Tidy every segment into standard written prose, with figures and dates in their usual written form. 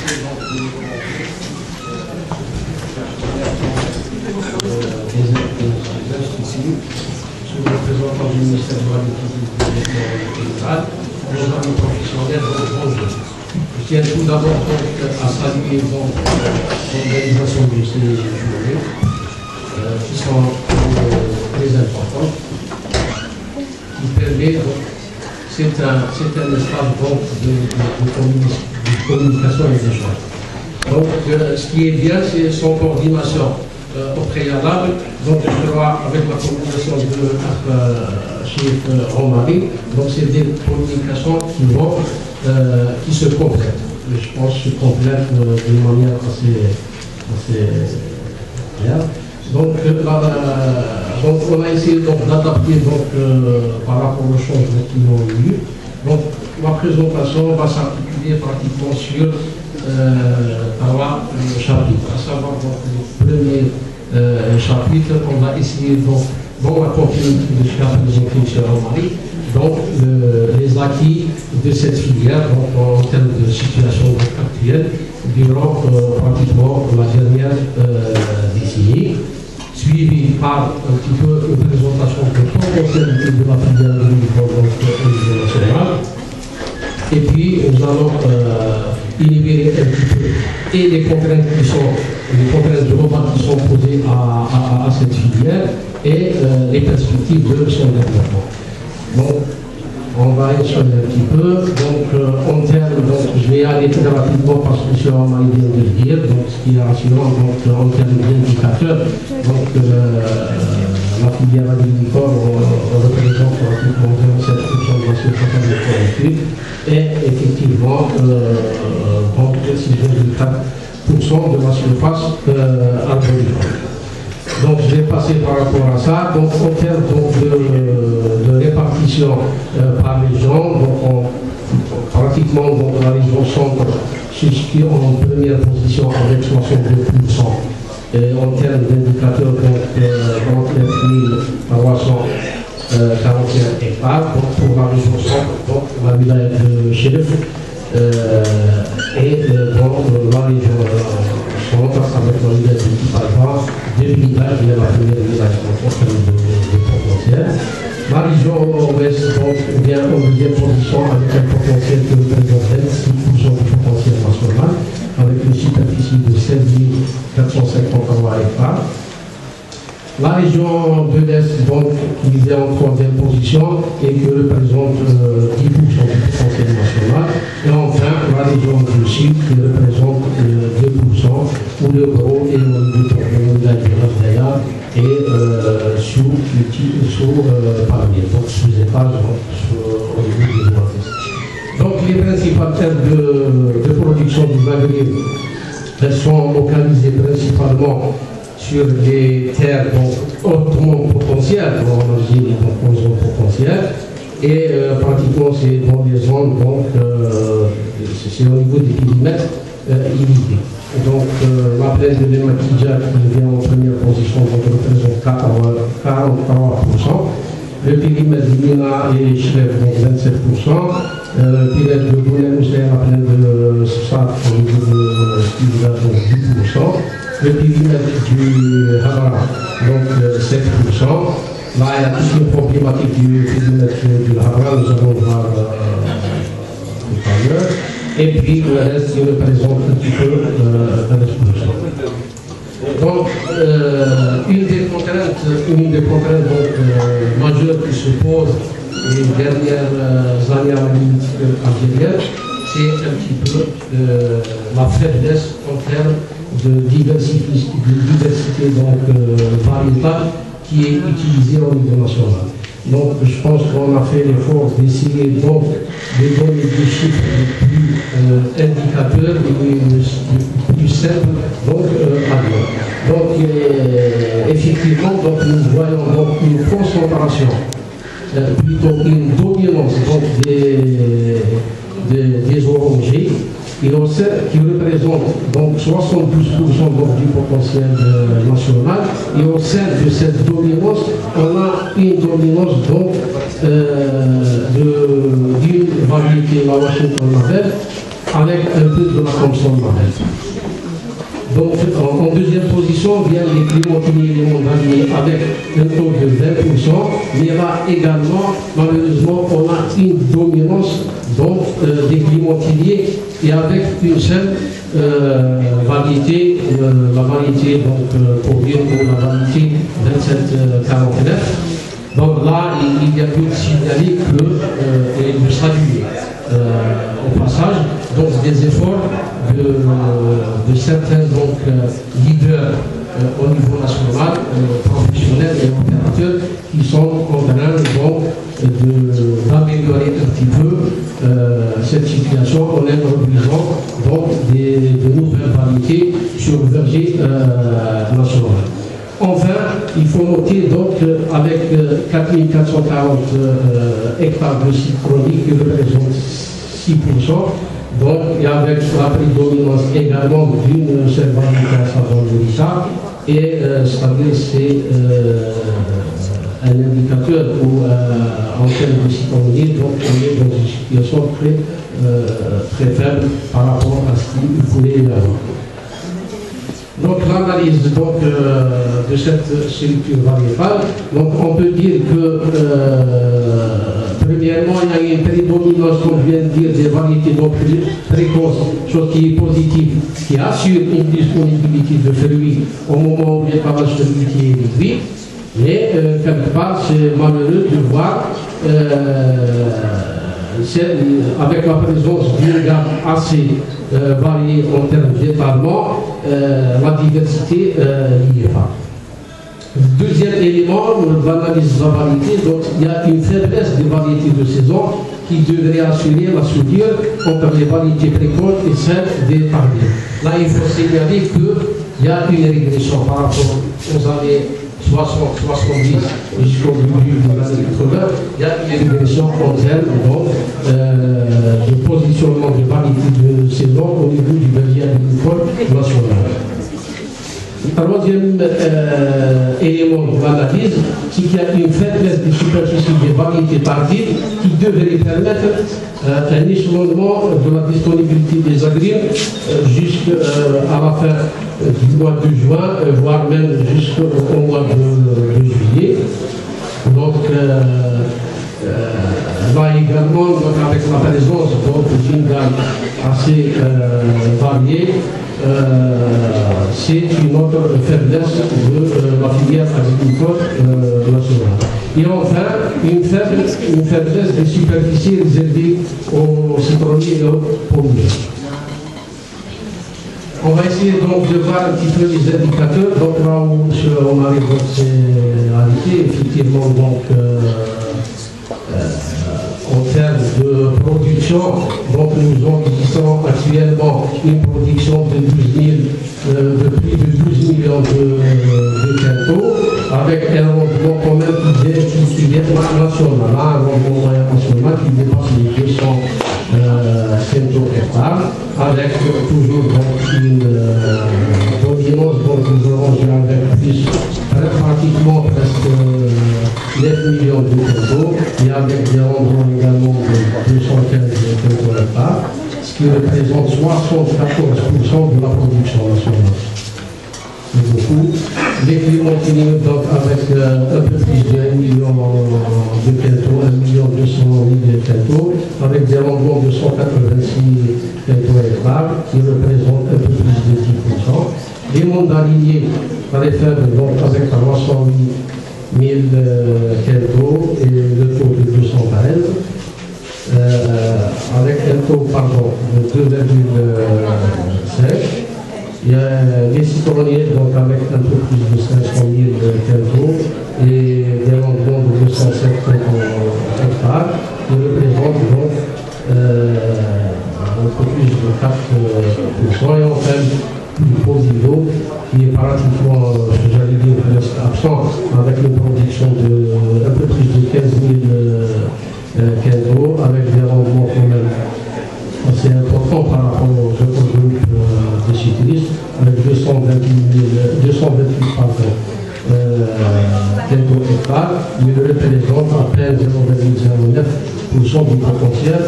sous le représentant du ministère de l'Agriculture et de l'Agriculture, nos professionnels, bonjour. Je tiens tout d'abord à saluer l'organisation de ces journées qui sont très importantes, qui permet, c'est un espace de communication et d'échange. Donc, ce qui est bien, c'est son coordination au préalable. Donc, je crois, avec la communication de Chef Romani, donc c'est des communications qui se complètent. Je pense qu'ils se complètent d'une manière assez claire. Donc, on a essayé d'adapter par rapport aux changements qui ont eu lieu. Donc, ma présentation va s'articuler pratiquement sur 3 chapitres, à savoir le premier chapitre, on va essayer la continuité de ce qu'a présenté M. Romani, donc les acquis de cette filière en termes de situation actuelle durant pratiquement la dernière décennie, suivi par un petit peu une présentation de potentialité de la filière de l'uniforme national. Et puis nous allons énumérer un petit peu et les contraintes globales qui sont posées à cette filière et les perspectives de son développement. Donc, on va échanger un petit peu. Donc, en termes, je vais aller très rapidement parce que M. Romani vient de le dire, donc ce qui est rassurant, en termes d'indicateurs, la filière agricole représente pratiquement 27% de la surface agricole et effectivement 6,4% de la surface agricole. Donc je vais passer par rapport à ça. Donc en termes de répartition par région, pratiquement la région centre se situe en première position avec 62%. En termes d'indicateurs, 29 341 hectares pour la région centre, la wilaya de Chérif, et dans la région centre avec la wilaya de Kipalva, 2 villages, il y a la première village en termes de potentiel. La région ouest vient en deuxième position avec un potentiel qui représente 26% du potentiel national, avec une superficie de 16 453 hectares. La région de l'Est, qui vient en troisième position et qui représente 10% du potentiel national. Et enfin, la région du Sud, qui représente 2%, où le gros est au niveau de la et sous palmier, donc sous étage, au niveau du nord-est. Donc les principales terres de production du Maghreb, elles sont localisées principalement sur les terres hautement potentielles, on dit les composants potentiels, et pratiquement c'est dans les zones, c'est au niveau des périmètres irrigués. Donc la plaine de l'Ematidja qui vient en première position représente 43%. Le périmètre de Mina et Chlef, 27%. Le périmètre de Boulemoussé, la plaine de Sfat, au niveau de Stila, 10%. Le périmètre du Hara, 7%. Là, il y a toute une problématique du périmètre du Hara, nous allons voir tout à l'heure. Et puis le reste, il représente un petit peu 11%. Donc, une des contraintes majeures qui se posent les dernières années à l'agriculture algérienne, c'est un petit peu la faiblesse en termes de diversité variétale qui est utilisée au niveau national. Donc je pense qu'on a fait l'effort d'essayer de donner des chiffres plus indicateurs et plus simples à dire. Donc effectivement, nous voyons une concentration, plutôt une dominance des orangers qui représente 72% du potentiel national. Et au sein de cette dominance, on a une dominance d'une variété, la Washington Label, avec un peu de la consommation. Donc, en deuxième position viennent les clémentiniers et les mandariers avec un taux de 20%, mais là également, malheureusement, on a une dominance donc, des clémentiniers et avec une seule variété, la variété Pauline ou la variété 2749. Donc là, il y a pu signaler et de saluer au passage donc, des efforts de certains leaders au niveau national, professionnels et opérateurs qui sont en train d'améliorer un petit peu cette situation en introduisant donc de nouvelles variétés sur le verger national. Enfin, il faut noter donc avec 4440 hectares de citronniers qui représentent 6%, donc et avec la prédominance également d'une seule variété à savoir le Richard, et c'est-à-dire c'est un indicateur où en termes de citronniers, donc on est dans une situation très faible par rapport à ce qu'il pouvait y avoir. Donc l'analyse de cette structure variétale, donc on peut dire que premièrement il y a une prédominance, comme je viens de dire, des variétés précoces, chose qui est positive, qui assure une disponibilité de fruits au moment où l'étalage de fruitier est réduit. Mais quelque part c'est malheureux de voir avec la présence d'une gamme assez variée en termes d'étalement, la diversité n'y est pas. Deuxième élément de l'analyse de la variété, donc il y a une faiblesse des variétés de saison qui devrait assurer la soudure entre les variétés précoces et celles des tardives. Là, il faut signaler qu'il y a une régression par rapport aux années 60, 70 jusqu'au début de l'année 80, il y a une régression en termes de positionnement de variétés de saison au niveau du verger agricole national. Le troisième élément de l'analyse, c'est qu'il y a une faiblesse des superficies des variétés tardives qui devrait permettre un échelonnement de la disponibilité des agriculteurs jusqu'à la fin du mois de juin, voire même jusqu'au mois de juillet. Donc, là également, donc, avec la présence d'une gamme assez variée, c'est une autre faiblesse de la filière agricole nationale. Et enfin, une faiblesse des superficies réservées aux citronniers et aux pommiers. On va essayer donc de voir un petit peu les indicateurs. Donc là où on arrive dans ces réalités, effectivement, donc, en termes de production, donc nous enregistrons actuellement une production de plus de 12 millions de quintaux, avec un rendement quand même qui est national, un rendement national qui dépasse les 200 quintaux hectares, avec toujours donc, une dominance, donc nous aurons avec plus pratiquement presque 9 millions de quintaux, et avec des rendements également de 215 quintaux hectares, ce qui représente 74% de la production nationale. C'est beaucoup. Les clémentiniers, donc avec un peu plus de 1 million de quintaux, 1 200 000 quintaux, avec des rendements de 186 quintaux hectares, qui représentent un peu plus de 10%. Les mandariniers, très faibles, donc avec 308 000 quintaux et le taux de 200 barils, avec un taux de 2,5. Il y a les citronniers, donc avec un peu plus de 500 000 quintaux et des rendements de 207 hectares, qui représentent donc un peu plus de 4%. Et enfin, le Posido, qui est pratiquement, j'allais dire, presque absent, avec une production de un peu plus de 15 000 quintaux, avec des rendements quand même assez importants par rapport aux autres groupes de cyclistes, avec 228 quintaux hectares, mais représente à peine 0,09% du potentiel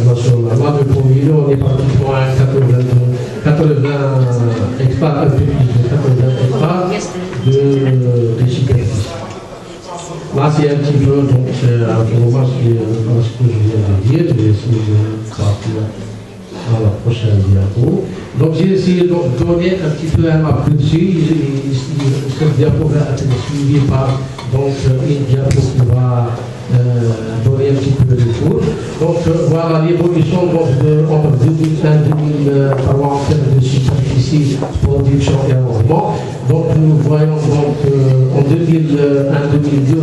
nationalement. Le premier, on est pratiquement à 80 hectares, un peu plus de 80 hectares de superficie. Là, c'est un petit peu, donc, un peu ce que je viens de dire. Je vais essayer de partir à la prochaine diapo. Donc, j'ai essayé de donner un petit peu un aperçu. Cette diapo va être suivie par donc, une diapo qui va donner un petit peu de cours. Donc, voilà l'évolution entre 2001 et 2003 en termes de superficie, production et rendement. Donc, nous voyons donc en 2001-2002,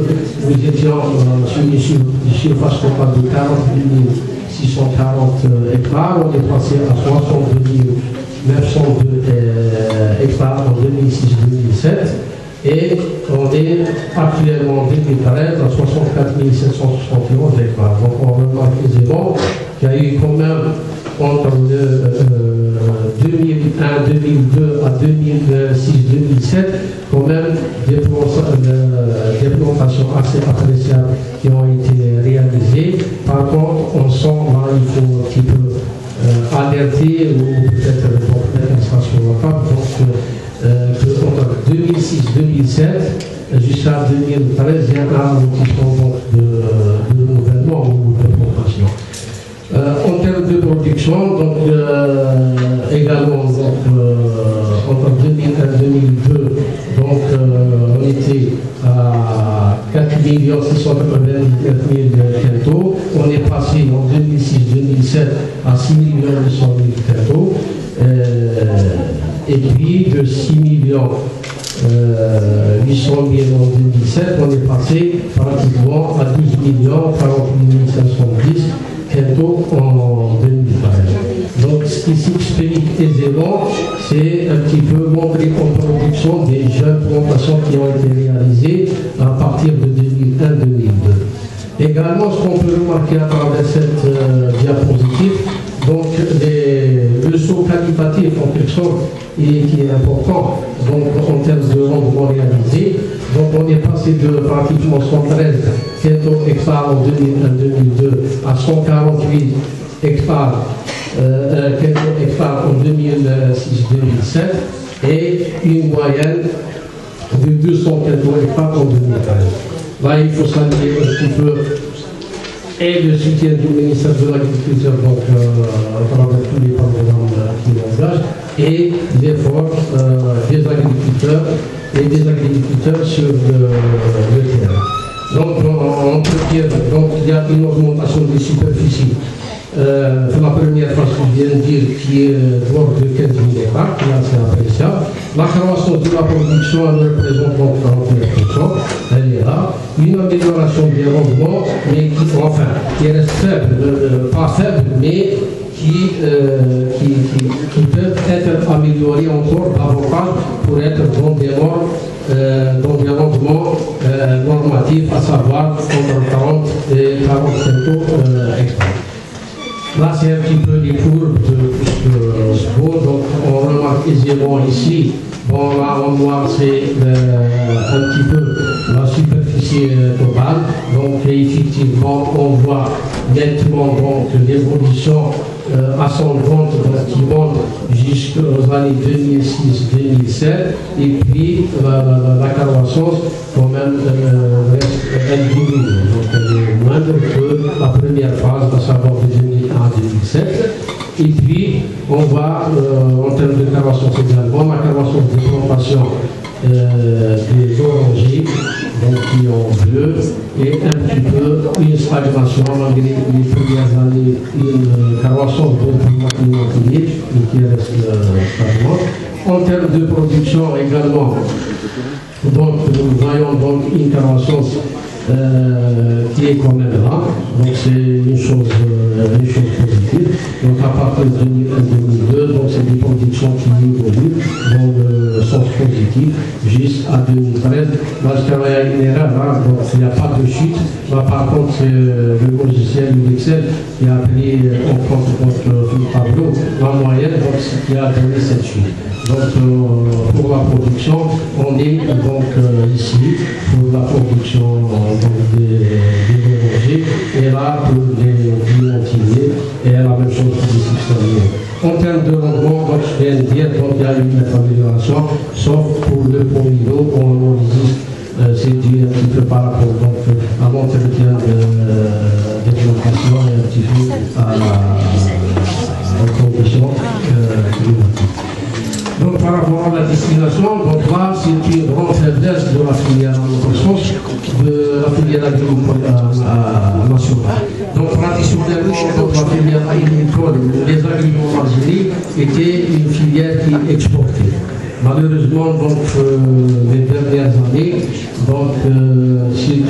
nous étions sur une surface totale de 40 640 hectares. On est passé à 62 902 hectares en 2006-2007. Et on est actuellement en 2013 à 64 771 hectares. Donc on remarque aisément qu'il y a eu quand même entre 2001, 2002 à 2006-2007 quand même des plantations assez appréciables qui ont été réalisées. Par contre, on sent là il faut un petit peu alerter ou peut-être l'administration locale. Entre 2006-2007 jusqu'à 2013, il y a un ralentissement de renouvellement ou de plantation. En termes de production, donc, également entre 2001 et 2002, donc, on était à 4 699 000 quintaux. On est passé en 2006-2007 à 6 800 000 quintaux. Et puis de 6 800 000 en 2007, on est passé pratiquement à 12 48 510 quintaux en 2013. Donc ce qui s'explique aisément, c'est un petit peu montrer en production des jeunes plantations qui ont été réalisées à partir de 2001-2002. Également, ce qu'on peut remarquer à travers cette diapositive, donc le saut qualitatif en quelque sorte qui est important donc, en termes de rendement réalisé. Donc on est passé de pratiquement 113 hectares en 2001-2002 à 148 hectares en 2006-2007 et une moyenne de 200 hectares en 2013. Là, il faut saluer un petit peu et le soutien du ministère de l'Agriculture, donc à travers tous les programmes qui l'engagent, et l'effort des agriculteurs et des agriculteurs sur le terrain. Donc, on peut dire qu'il y a une augmentation des superficies. La première phase que je viens de dire, qui est de l'ordre de 15 000 hectares, qui est assez appréciable. La croissance de la production, elle représente donc 41%, elle est là. Une amélioration des rendements, mais qui reste faible, pas faible, mais qui peuvent être améliorés encore davantage pour être dans des rendements normatifs, à savoir entre 40 et 40 hectares. Là, c'est un petit peu les courbes de ce beau. Donc, on remarque aisément ici, bon, là, en noir, c'est un petit peu la superficie totale. Donc, effectivement, on voit nettement l'évolution ascendante qui monte jusqu'aux années 2006-2007. Et puis, la croissance, quand même, elle diminue. Donc, elle est moindre que la première phase, à savoir de 2001 à 2007. Et puis, on voit, en termes de croissance également, la croissance des plantations des orangers, donc qui en bleu, et un petit peu une stagnation malgré les premières années, une croissance de l'immobilier, qui reste stagnante. En termes de production également, donc nous voyons donc une croissance qui est quand même là, donc c'est une chose positive. Donc à partir de 2001-2002, donc c'est des productions qui évoluent dans le sens positif. positif jusqu'à 2013. Moi, je travaille à une erreur, hein, donc il n'y a pas de chute. Par contre, le logiciel Excel qui a pris en compte le tableau en moyenne, donc ce qui a donné cette chute. Donc, pour la production, on est donc ici pour la production des vergers et là pour les guillotiniers et la même chose pour les cisternés. En termes de rendement, donc, je viens de dire qu'il y a eu une amélioration, sauf pour le pommier où on existe. C'est dû un petit peu par rapport à l'entretien de plantation et un petit peu à la condition climatique. Donc par rapport à la destination, donc là c'est une grande faiblesse de la filière à notre sens, de la filière agricole nationale. Donc traditionnellement, donc, la filière agricole, les agriculteurs en Algérie étaient une filière qui exportait. Malheureusement, donc, les dernières années, donc, c'est une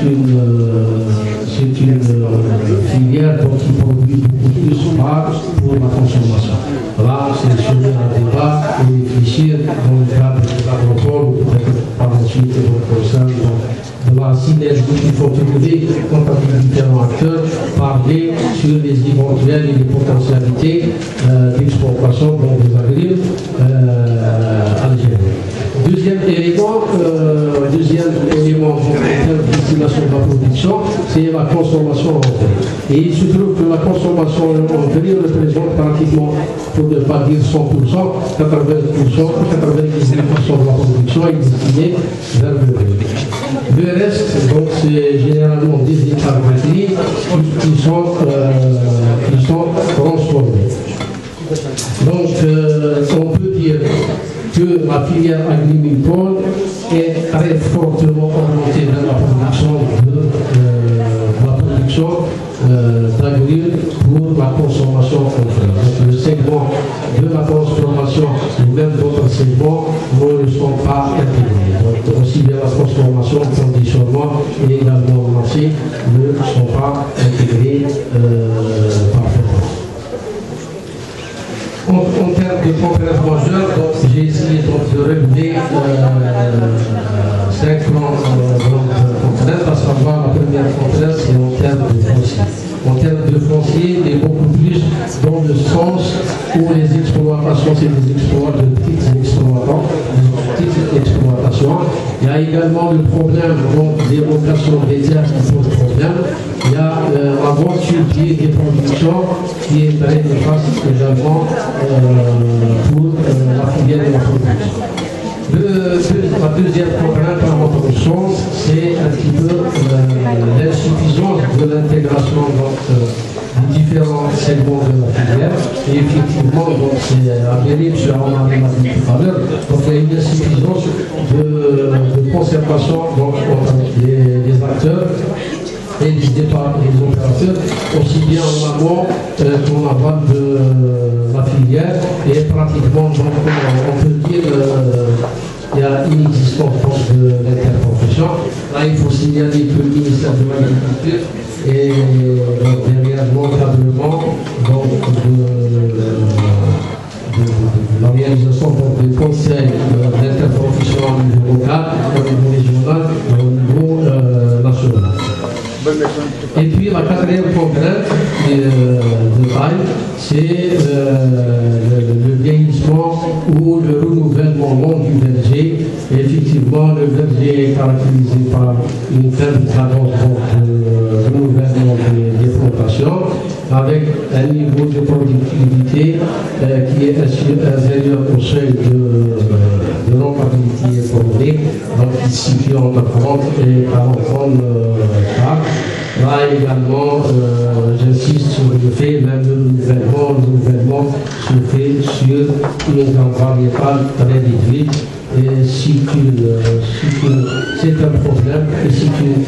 filière donc, qui produit beaucoup plus pour la consommation. Là, c'est sur un débat et réfléchir dans le cadre de l'agropole, ou peut-être par la suite au sein de la synergie qu'il faut trouver entre les différents acteurs, parler sur les éventuelles et les potentialités d'exportation des agriculteurs algériens. Deuxième élément de destination de la production, c'est la consommation entrée. Et il se trouve que la consommation entrée représente pratiquement, pour ne pas dire 100%, 90% de la production est destinée vers le blé. Le reste, donc, c'est généralement des hectares qui sont transformés. Donc, on peut dire que la filière agricole est très fortement orientée vers la production d'agrumes pour la consommation contraire. Donc, le segment de la transformation ou même d'autres segments ne sont pas intégrés. Donc, aussi bien la transformation, le conditionnement et également le marché ne sont pas intégrés parfaitement. En termes de contraintes majeures, j'ai essayé de relever 5 contraintes, à savoir la première contrainte, c'est en termes de foncier. En termes de foncier, il est beaucoup plus dans le sens où les exploitations, c'est des exploitations de petites exploitations. Il y a également le problème des locations des terres qui pose problème. Il y a la voiture qui est des productions qui est très néfaste également pour la filière de la production. La deuxième contrainte, à notre sens, c'est un petit peu l'insuffisance de l'intégration des différents segments de la filière. Et effectivement, c'est avéré, M. Armand l'a dit tout à l'heure, donc il y a une insuffisance de concertation entre les acteurs et les opérateurs, aussi bien en amont qu'en aval de la filière, et pratiquement, donc, on peut dire, il y a une inexistence de l'interprofession. Là, il faut signaler que le ministère de l'Agriculture est derrière l'encadrement de l'organisation des conseils d'interprofession au niveau local, au niveau régional et au niveau national. Et puis la quatrième contrainte de taille, c'est le vieillissement ou le renouvellement long du verger. Et effectivement, le verger est caractérisé par une faible cadence de renouvellement des plantations, avec un niveau de productivité qui est inférieur au seuil de rentabilité économique, donc ici en 30 et 40 tonnes par. Là également, j'insiste sur le fait, même le renouvellement se fait sur une gamme variétale très réduite. Et c'est un problème et c'est une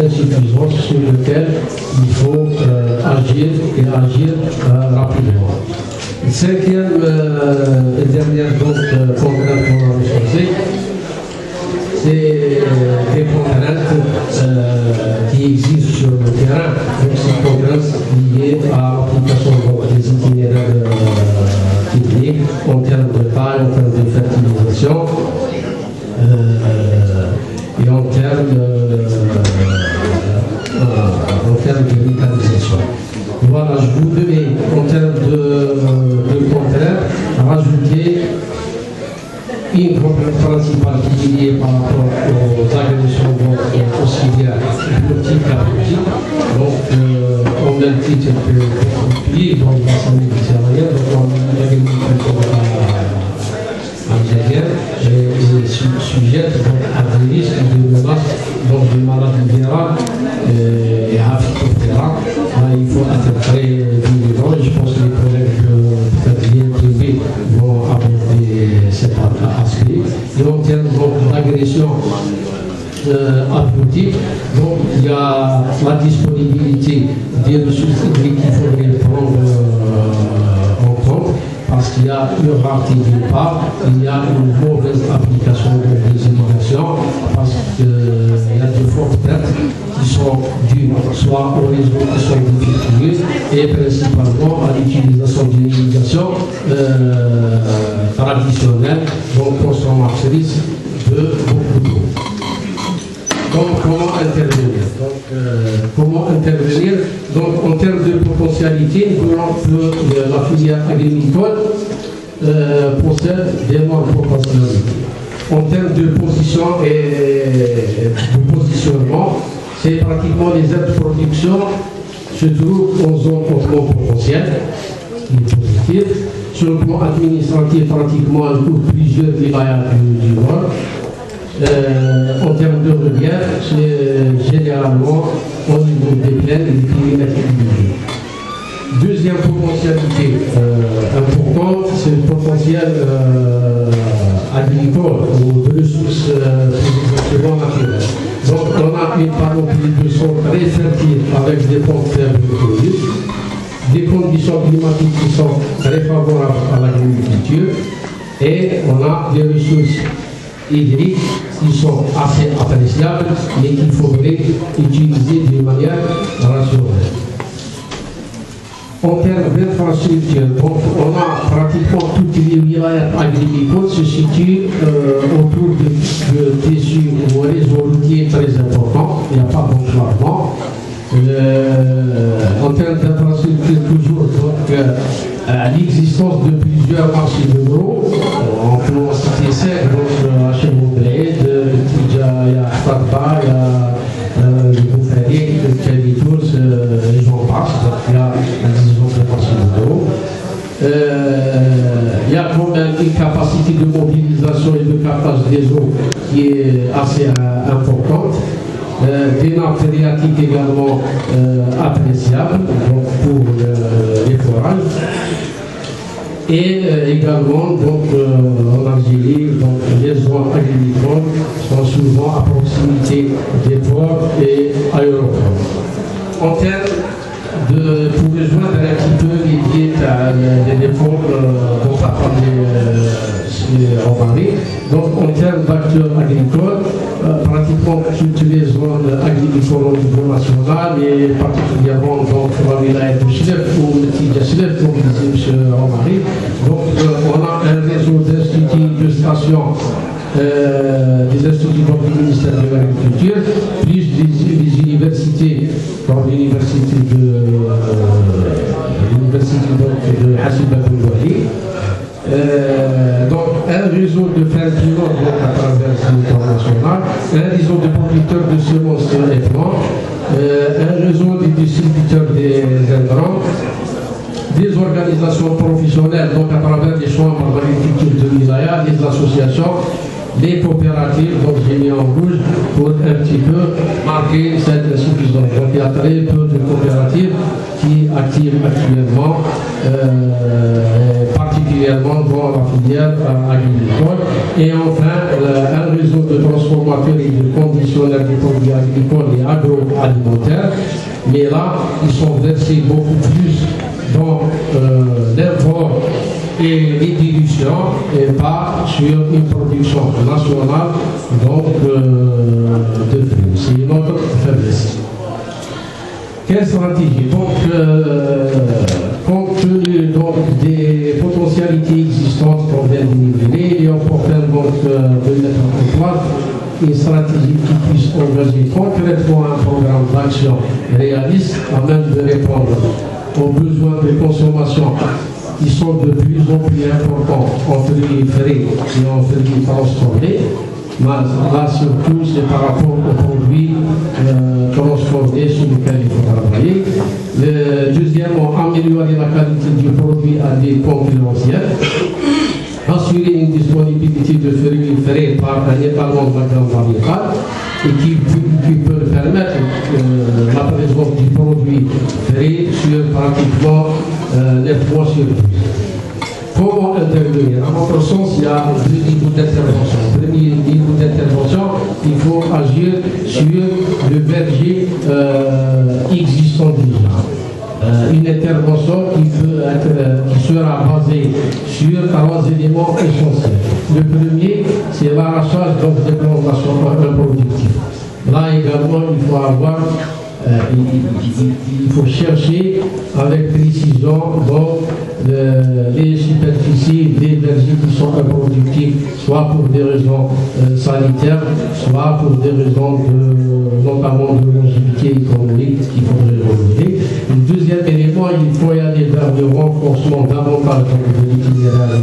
insuffisance sur lequel il faut agir et agir rapidement. Cinquième et dernière contrainte qu'on a recherchée, c'est des contraintes qui existent sur le terrain. Donc, ces contraintes liées à l'application des itinéraires techniques en termes de taille, en termes de fertilisation. et une problème principale qui est liée par rapport aux agressions aussi bien politiques qu'à politique. Donc, on a le titre de pays dans le bassin méditerranéen, donc on a l'agriculture algérienne et sujette à des risques de menaces, donc de maladies virales et aphytoptera. Il faut être très vigilant et je pense que les collègues bien privés vont aborder cet aspect. Et en termes d'agression aquatique, donc il y a la disponibilité des ressources hydriques qu'il faudrait prendre en compte, parce qu'il y a une rareté d'une part, il y a une mauvaise application des irrigations, parce qu'il y a de fortes pertes qui sont dues soit aux réseaux qui sont défectueux et principalement à l'utilisation d'une irrigation traditionnelle, donc consommatrice de beaucoup d'eau. Donc, comment intervenir? Donc, en termes de potentialité, nous voulons que la filière agricole possède des normes potentialités. En termes de position et de positionnement, c'est pratiquement les aides de production se trouvent en zone hautement potentielle, ce qui est positif. Sur le plan administratif, pratiquement, elle couvre plusieurs villages du Nord. En termes de relief, c'est généralement au niveau des plaines et des périmètres irrigués. Deuxième potentialité importante, c'est le potentiel agricole ou de ressources naturelles. Donc on a une panoplie de sols très fertiles avec des pentes faibles de des conditions climatiques qui sont très favorables à l'agriculture et on a des ressources hydriques qui sont assez appréciables mais qu'il faudrait utiliser d'une manière rationnelle. En termes d'infrastructure, donc on a pratiquement toutes les villages agricoles se situent autour de tissus ou réseaux routiers très importants. Il n'y a pas d'enclavement. En termes d'infrastructure, toujours l'existence de plusieurs marchés de gros. On peut en citer 5, donc à Chemoudré, il y a Fatba, il y a le Bouffadik, le Kalitours, et j'en passe. Donc il y a des marchés de gros. Il y a quand même une capacité de mobilisation et de captage des eaux qui est assez importante. Des nappes phréatiques également appréciables donc pour les forages. Et également donc, en Algérie, donc, les zones agricoles sont souvent à proximité des ports et aéroports. En termes pour rejoindre un petit peu les diètes des fonds dont a parlé Romari. Donc en termes d'acteurs agricoles, pratiquement toutes les zones agricoles au niveau national et particulièrement donc la wilaya de Chlef ou le Tidja Chlef, comme disait M. Romari. Donc on a un réseau d'instituts, de stations, des instituts du ministère de l'Agriculture, plus des universités, comme l'université de Hassib Aboulouali. Donc un réseau de fins pilotes à travers le territoire national, un réseau de producteurs de semences et plants, un réseau de distributeurs des intrants, des organisations professionnelles, donc à travers les chambres d'agriculture de Wilaya, les associations, les coopératives, donc j'ai mis en rouge pour un petit peu marquer cette insuffisance. Donc il y a très peu de coopératives qui activent actuellement, particulièrement dans la filière agricole. Et enfin, un réseau de transformateurs et de conditionneurs des produits agricoles et agroalimentaires. Mais là, ils sont versés beaucoup plus dans l'import et les dilutions et pas sur une production nationale donc, de fruits. C'est une autre faiblesse. Quelle stratégie? Donc, compte tenu donc, des potentialités existantes qu'on vient d'énumérer, il est opportun donc, de mettre en place une stratégie qui puisse engager concrètement un programme d'action réaliste à même de répondre aux besoins de consommation ils sont de plus en plus importants en fruits frais et en fruits transformés. Là, surtout, c'est par rapport aux produits transformés sur lesquels il faut travailler. Deuxièmement, améliorer la qualité du produit à des concurrentiels. Assurer une disponibilité de fruits frais par un étalon de la gamme variétale et qui peut permettre la présence du produit frais sur pratiquement 9 mois sur 12. Comment intervenir? À notre sens, il y a deux niveaux d'intervention. Premier niveau d'intervention, il faut agir sur le verger existant déjà. Une intervention qui sera basée sur 3 éléments essentiels. Le premier, c'est l'arrachage des plantations improductives. Là également, il faut avoir, il faut chercher avec précision les superficies des vergers qui sont improductifs, soit pour des raisons sanitaires, soit pour des raisons notamment de longévité économique qu'il faudrait relever. Le deuxième élément, il faut y aller vers le renforcement davantage de l'itinéraire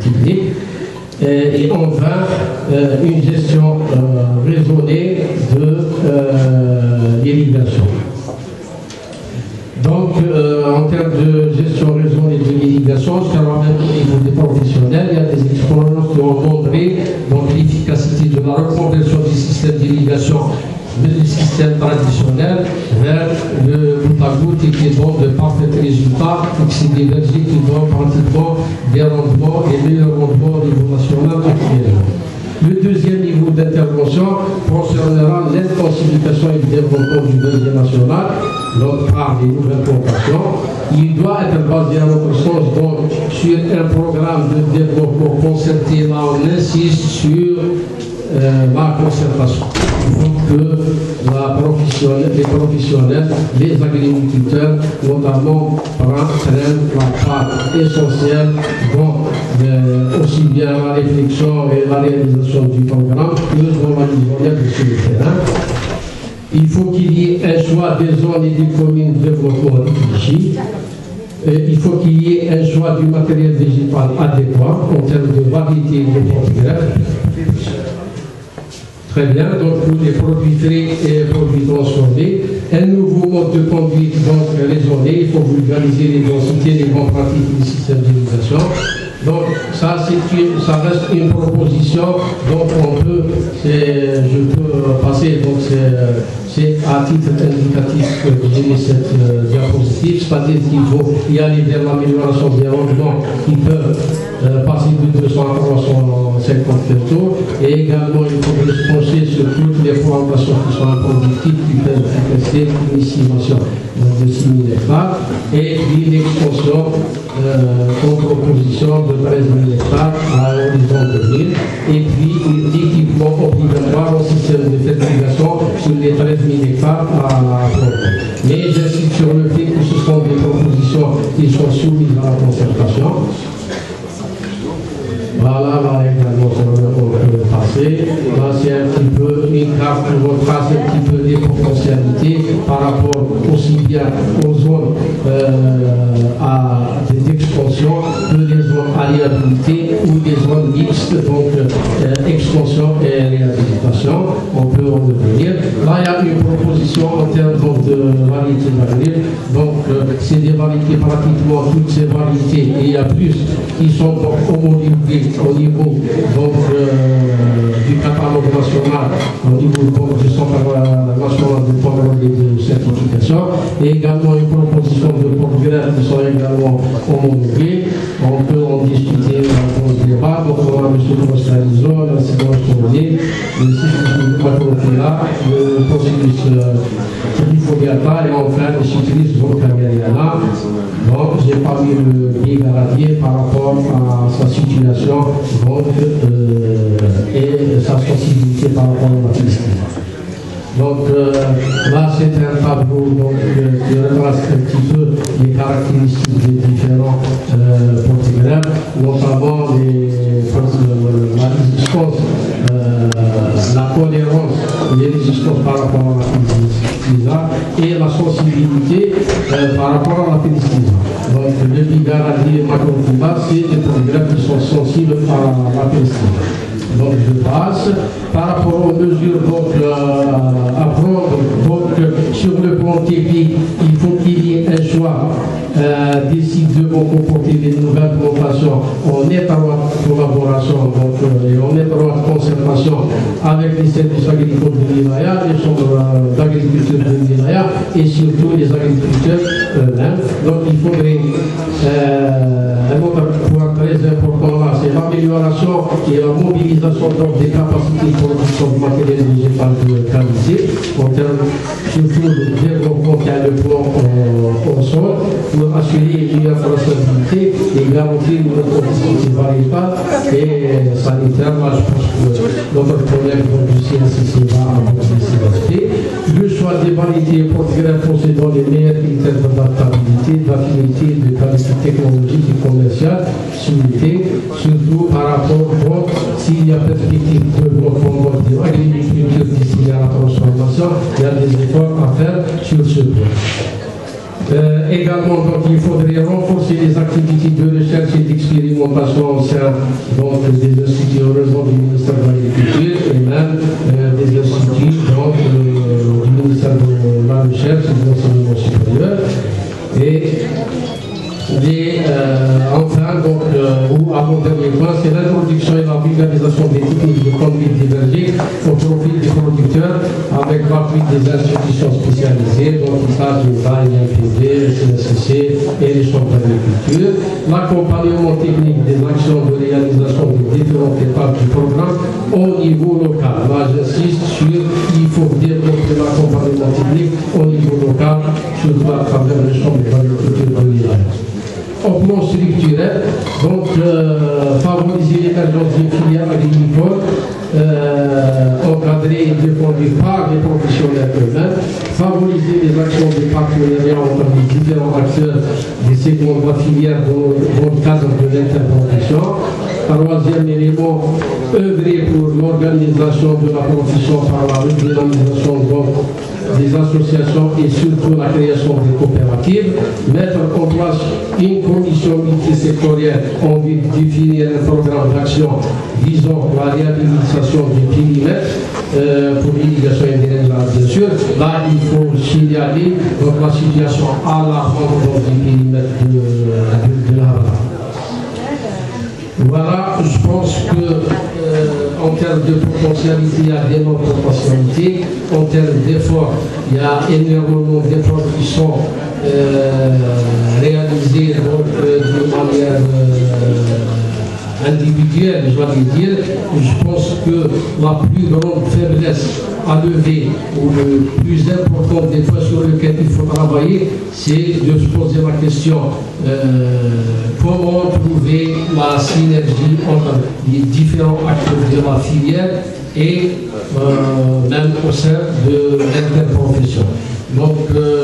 technique. Et enfin, une gestion raisonnée de l'irrigation. Donc, en termes de gestion raisonnée de l'irrigation, je crois même au niveau des professionnels, il y a des expériences qui ont montré l'efficacité de la reconversion du système d'irrigation du système traditionnel vers le goutte à goutte et qui donne de parfaits résultats, et que c'est des vergers qui donnent pratiquement des rendements et meilleurs rendements au niveau national actuellement. Le deuxième niveau d'intervention concernera l'intensification et le développement du verger national, donc par les nouvelles plantations. Il doit être basé à notre sens donc sur un programme de développement concerté. Là, on insiste sur la concertation. Il faut que les professionnels, les agriculteurs, notamment, prennent la part essentielle dans aussi bien la réflexion et la réalisation du programme que dans la mise en œuvre sur le terrain. Il faut qu'il y ait un choix des zones et des communes de développement réfléchi. Il faut qu'il y ait un choix du matériel végétal adéquat en termes de variété et de porte-greffe. Très bien, donc pour les produits frais et produits transformés, un nouveau mode de conduite donc raisonné, il faut vulgariser les densités, les bonnes pratiques du système d'irrigation. Donc ça reste une proposition, donc je peux passer, donc c'est à titre indicatif que j'ai mis cette diapositive, c'est-à-dire qu'il faut y aller vers l'amélioration des rendements qui peuvent passer de 200 à 350 hectares, et également il faut se pencher sur toutes les plantations qui sont improductives qui peuvent intéresser une estimation de 6 000 hectares, et puis l'extension en proposition de 13 000 hectares à l'horizon 2000, et puis l'équipement obligatoire au système de fertilisation sur les 13 000 hectares à planter. Mais j'insiste sur le fait que ce sont des propositions qui sont soumises à la concertation. Voilà, là également, on peut passer. Là, c'est un petit peu une carte pour retracer un petit peu les potentialités par rapport aussi bien aux zones d'expansion que les zones à réhabiliter ou des zones mixtes, donc expansion et réhabilitation. On peut en devenir. Là, il y a une proposition en termes de variétés d'avenir. Donc, c'est des variétés, pratiquement toutes ces variétés, et il y a plus qui sont homologuées au niveau donc, du catalogue national, au niveau du centre national de programme de certification, et également une proposition de porte-greffe qui sont également homologuées. On peut en discuter dans le débat. Donc on a M. Costalizo, la Sylvain Tournier, le site là, le processus Trifoliata, et enfin le cycliste Volcameriana. Donc j'ai pas mis le pied galadier par rapport à sa situation donc, et sa sensibilité par rapport à la piste. Donc là c'est un tableau donc, qui retrace un petit peu les caractéristiques des différents porte-greffes, notamment la résistance, la tolérance, les résistances par rapport à la piste et la sensibilité par rapport à la pénicilline. Donc le bigaradi et macroclimat, c'est des progrès qui sont sensibles à la pénicilline. Donc je passe. Par rapport aux mesures à prendre, sur le plan technique, il faut qu'il y ait un choix des sites de vont comporter des nouvelles plantations en étroite collaboration et en étroite concertation avec les services agricoles de l'INAIA, les chambres d'agriculture de l'INAIA et surtout les agriculteurs eux-mêmes. Donc il faudrait un autre point très important là, c'est l'amélioration et la mobilisation des capacités de production de matériel végétal de qualité, en termes surtout de développement qui a le plan au sol, pour assurer une meilleure traçabilité et garantir une condition variétale et sanitaire. Là, je pense que notre collègue du CNCC va aborder ces aspects. Le choix des variétés porte-greffes possédant les meilleurs critères d'adaptabilité, d'affinité, de qualité technologique et commerciale, surtout par rapport s'il y a perspective de développement de l'agriculture destinée à la transformation, il y a des efforts à faire sur ce point. Également, donc, il faudrait renforcer les activités de recherche et d'expérimentation au sein des instituts heureusement du ministère de l'Agriculture et même des instituts du ministère de la Recherche et de l'Enseignement supérieur. Enfin, ou avant-dernier point, c'est l'introduction et la vulgarisation des techniques de conduite divergée au profit des producteurs avec l'appui des institutions spécialisées, donc il s'agit de l'INPD, le CNCC et les chambres d'agriculture, l'accompagnement technique des actions de réalisation des différentes étapes du programme au niveau local. Là, j'insiste sur il faut développer l'accompagnement technique au niveau local, surtout à travers les chambres d'agriculture de l'INPD. Au plan structurel, donc favoriser l'émergence d'une filière agricole encadrée et défendue par les professionnels eux-mêmes, favoriser les actions de partenariat entre les différents acteurs des segments de la filière dans le cadre de l'interprofession. Troisième élément, œuvrer pour l'organisation de la profession par la redynamisation des associations et surtout la création des coopératives, mettre en place une commission multisectorielle en vue de définir un programme d'action visant la réhabilitation du périmètre pour l'irrigation indirecte, bien sûr. Là, il faut signaler la situation alarmante dans le périmètre de la Havana. Voilà, je pense que en termes de potentialité, il y a d'énormes potentialités. En termes d'efforts, il y a énormément d'efforts qui sont réalisés de manière individuelle, je vais dire. Je pense que la plus grande faiblesse à lever, ou le plus important des fois sur lequel il faut travailler, c'est de se poser la question comment trouver la synergie entre les différents acteurs de la filière et même au sein de l'interprofession. Donc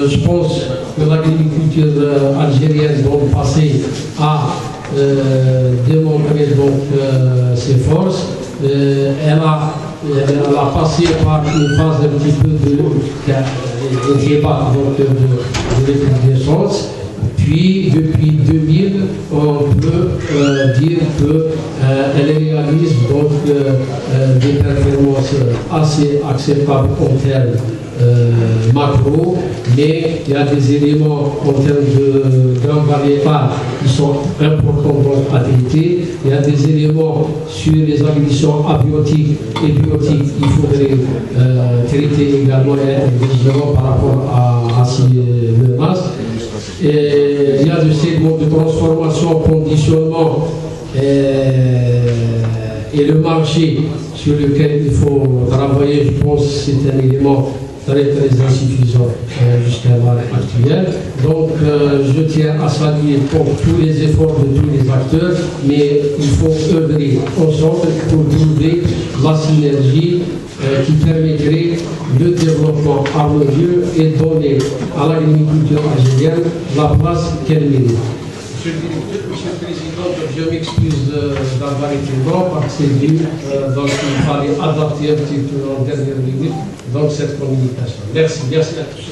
je pense que l'agriculture algérienne dans le passé a démontré ses forces. Elle a passé par une phase un petit peu de débat de recrudescence. Puis, depuis 2000, on peut dire qu'elle réalise des performances assez acceptables en termes macro, mais il y a des éléments en termes d'un variétal qui sont importants à traiter. Il y a des éléments sur les agressions abiotiques et biotiques qu'il faudrait traiter également et par rapport à ces menaces. Et il y a des segments de transformation, conditionnement et le marché sur lequel il faut travailler. Je pense que c'est un élément très insuffisant jusqu'à l'heure actuelle. Donc je tiens à saluer pour tous les efforts de tous les acteurs, mais il faut œuvrer ensemble pour trouver la synergie qui permettrait le développement harmonieux et donner à l'agriculture algérienne la place qu'elle mérite. Monsieur le Président, je m'excuse d'avoir été long parce que c'est venu, donc il fallait adapter un petit peu en dernière minute donc cette communication. Merci à tous.